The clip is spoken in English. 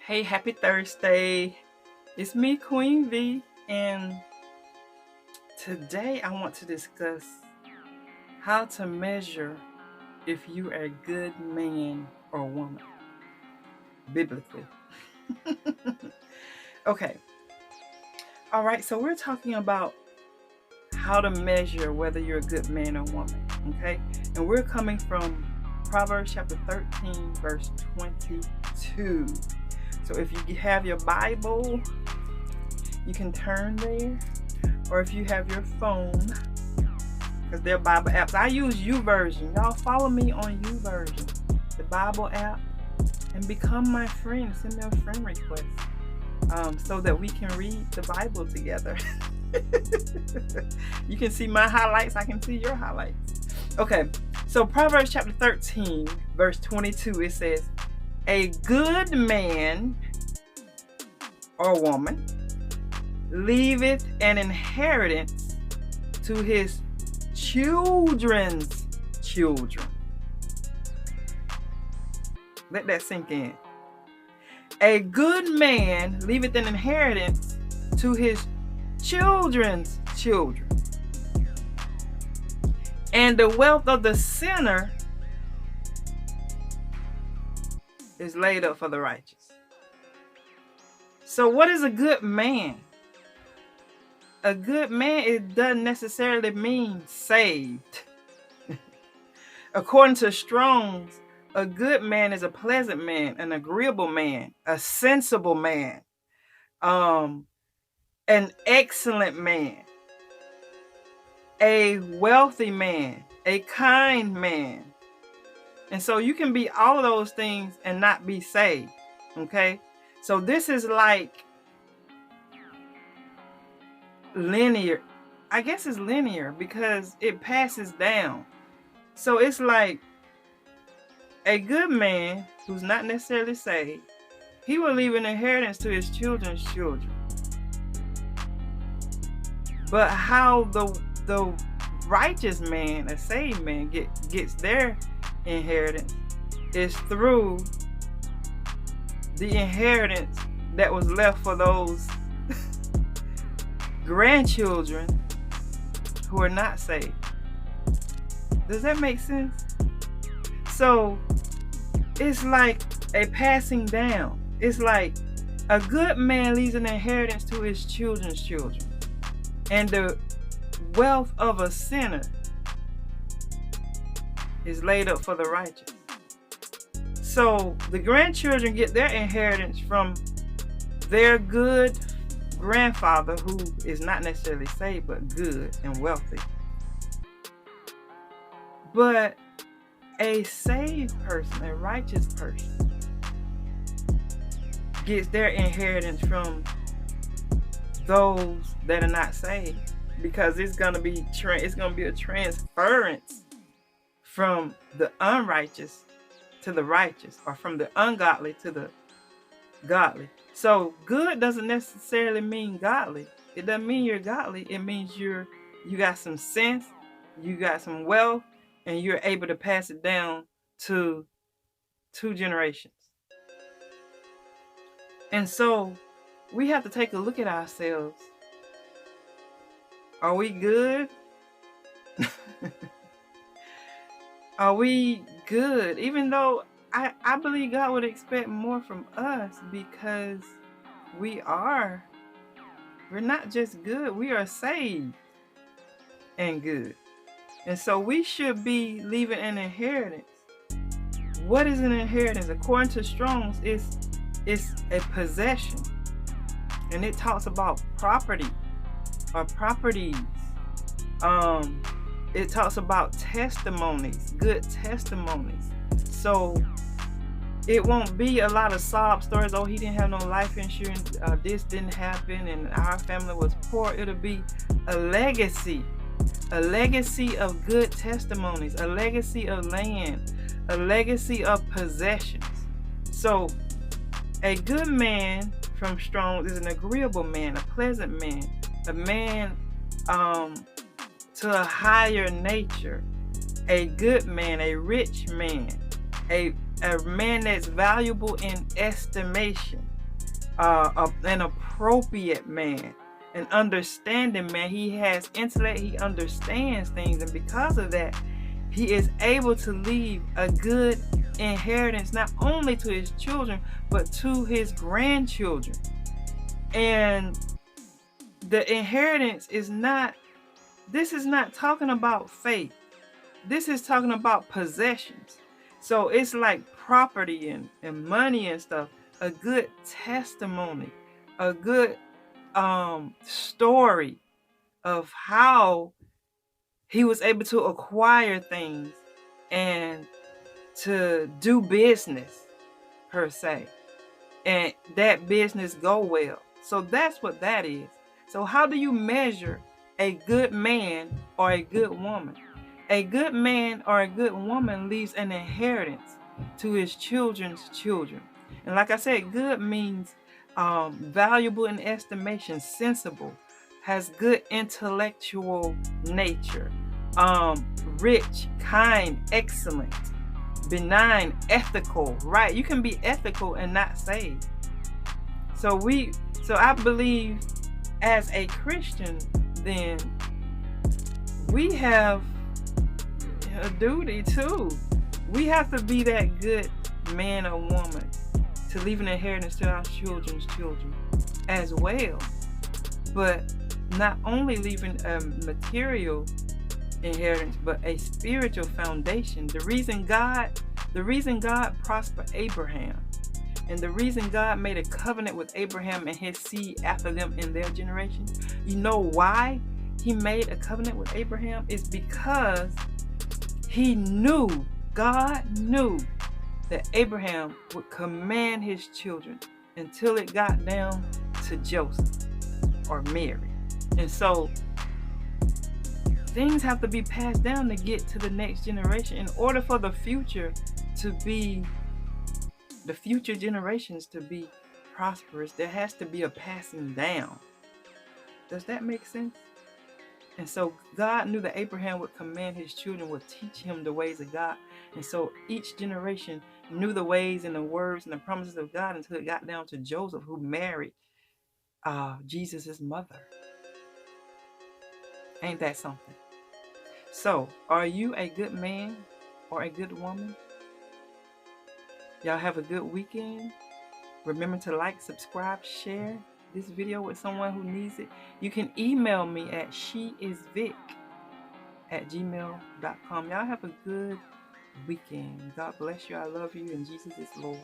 Hey, happy Thursday. It's me, Queen V, and today I want to discuss how to measure if you are a good man or woman, biblically. Okay, all right, so we're talking about how to measure whether you're a good man or woman, okay? And we're coming from Proverbs chapter 13, verse 22. So if you have your Bible, you can turn there, or if you have your phone, because they're Bible apps. I use YouVersion. Y'all follow me on YouVersion, the Bible app, and become my friend. Send me a friend request so that we can read the Bible together. You can see my highlights. I can see your highlights. Okay, so Proverbs chapter 13, verse 22, it says, "A good man or woman leaveth an inheritance to his children's children." Let that sink in. A good man leaveth an inheritance to his children's children, and the wealth of the sinner is laid up for the righteous. So what is a good man? A good man, it doesn't necessarily mean saved. According to Strong's, a good man is a pleasant man, an agreeable man, a sensible man, an excellent man, a wealthy man, a kind man. And so you can be all of those things and not be saved, okay? So this is like linear. I guess it's linear because it passes down. So it's like a good man who's not necessarily saved, he will leave an inheritance to his children's children. But how the righteous man, a saved man, gets their inheritance is through the inheritance that was left for those grandchildren who are not saved. Does that make sense? So it's like a passing down. It's like a good man leaves an inheritance to his children's children, and the wealth of a sinner is laid up for the righteous. So the grandchildren get their inheritance from their good grandfather, who is not necessarily saved but good and wealthy. But a saved person, a righteous person, gets their inheritance from those that are not saved, because it's gonna be a transference from the unrighteous to the righteous, or from the ungodly to the godly. So good doesn't necessarily mean godly. It doesn't mean you're godly. It means you got some sense, you got some wealth, and you're able to pass it down to 2 generations. And so we have to take a look at ourselves. Are we good? Are we good? Even though I believe God would expect more from us, because we're not just good, we are saved and good. And so we should be leaving an inheritance. What is an inheritance? According to Strong's, it's a possession. And it talks about property or properties. It talks about testimonies, good testimonies. So it won't be a lot of sob stories. Oh, he didn't have no life insurance. This didn't happen, and our family was poor. It'll be a legacy of good testimonies, a legacy of land, a legacy of possessions. So a good man from Strong is an agreeable man, a pleasant man, a man to a higher nature, a good man, a rich man, a man that's valuable in estimation. an appropriate man, an understanding man. He has intellect, he understands things, and because of that, he is able to leave a good inheritance not only to his children but to his grandchildren. And the inheritance is not, this is not talking about faith. This is talking about possessions. So it's like property and money and stuff. A good testimony, a good story of how he was able to acquire things and to do business per se, and that business go well. So that's what that is. So how do you measure a good man or a good woman? A good man or a good woman leaves an inheritance to his children's children. And like I said, good means valuable in estimation, sensible, has good intellectual nature, rich, kind, excellent, benign, ethical, right? You can be ethical and not saved. So I believe as a Christian, then we have a duty too. We have to be that good man or woman to leave an inheritance to our children's children as well. But not only leaving a material inheritance, but a spiritual foundation. The reason God prospered Abraham, and the reason God made a covenant with Abraham and his seed after them in their generation, you know why he made a covenant with Abraham? Is because God knew that Abraham would command his children until it got down to Joseph or Mary. And so things have to be passed down to get to the next generation in order for the future generations to be prosperous. There has to be a passing down. Does that make sense? And so God knew that Abraham would command his children, would teach him the ways of God. And so each generation knew the ways and the words and the promises of God until it got down to Joseph, who married Jesus' mother. Ain't that something? So, are you a good man or a good woman? Y'all have a good weekend. Remember to like, subscribe, share this video with someone who needs it. You can email me at sheisvic@gmail.com. Y'all have a good weekend. God bless you. I love you, and Jesus is Lord.